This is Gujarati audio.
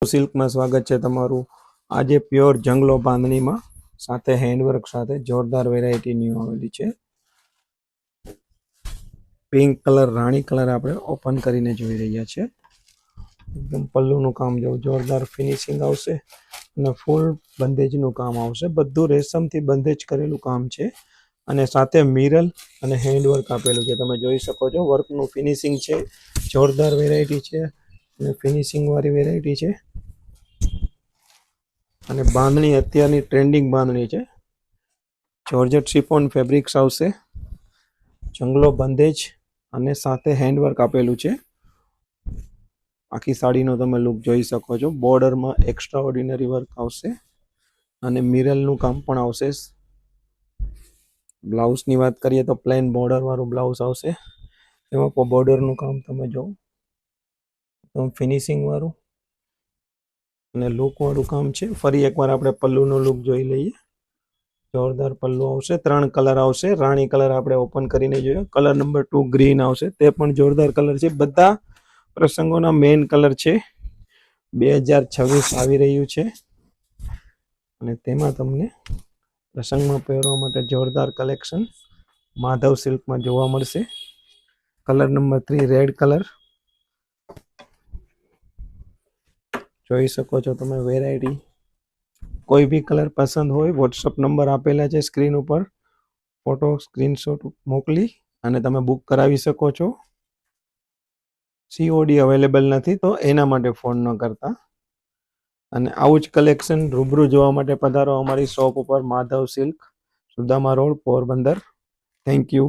સિલ્ક માં સ્વાગત છે તમારું। આજે પ્યોર જંગલો બાંધણીમાં સાથે હેન્ડવર્ક સાથે જોરદાર વેરાયટી ન્યુ આવેલી છે। પિંક કલર રાણી કલર આપણે ઓપન કરીને જોઈ રહ્યા છે। એકદમ પલ્લુનું કામ જો જોરદાર ફિનિશિંગ આવશે અને ફૂલ બંદેજનું કામ આવશે। બધું રેશમથી બંદેજ કરેલું કામ છે અને સાથે મિરર અને હેન્ડવર્ક આપેલું છે। તમે જોઈ શકો છો વર્કનું ફિનિશિંગ છે। જોરદાર વેરાયટી છે અને ફિનિશિંગ વાળી વેરાયટી છે અને બાંધણી અત્યારની ટ્રેન્ડિંગ બાંધણી છે। જોર્જેટ શિફોન ફેબ્રિક્સ આવશે, જંગલો બંદેજ અને સાથે હેન્ડવર્ક આપેલું છે। આખી સાડીનો તમે લુક જોઈ શકો છો। બોર્ડરમાં એક્સ્ટ્રા ઓર્ડિનરી વર્ક આવશે અને મિરરનું કામ પણ આવશે। બ્લાઉઝની વાત કરીએ તો પ્લેન બોર્ડર વાળું બ્લાઉઝ આવશે। એમાં બોર્ડરનું કામ તમે જો ફિનિશિંગ વાળું અને લુક વાળું કામ છે। ફરી એકવાર આપણે પલ્લુનો લુક જોઈ લઈએ। જોરદાર પલ્લુ આવશે, 3 કલર આવશે। રાણી કલર આપણે ઓપન કરીને જોયો, કલર નંબર 2 ગ્રીન આવશે, તે પણ જોરદાર કલર છે। બધા પ્રસંગોના મેઇન કલર છે। 2026 આવી રહ્યું છે અને તેમાં તમને પ્રસંગમાં પહેરવા માટે જોરદાર કલેક્શન માધવ સિલ્કમાં જોવા મળશે। કલર નંબર 3 રેડ કલર જોઈ શકો છો તમે વેરાયટી। કોઈ બી કલર પસંદ હોય વોટ્સઅપ નંબર આપેલા છે સ્ક્રીન ઉપર, ફોટો સ્ક્રીનશોટ મોકલી અને તમે બુક કરાવી શકો છો। COD અવેલેબલ નથી તો એના માટે ફોન ન કરતા। અને આવું જ કલેક્શન રૂબરૂ જોવા માટે પધારો અમારી શોપ ઉપર, Madhav silk, Sudama road, Porbandar. Thank you.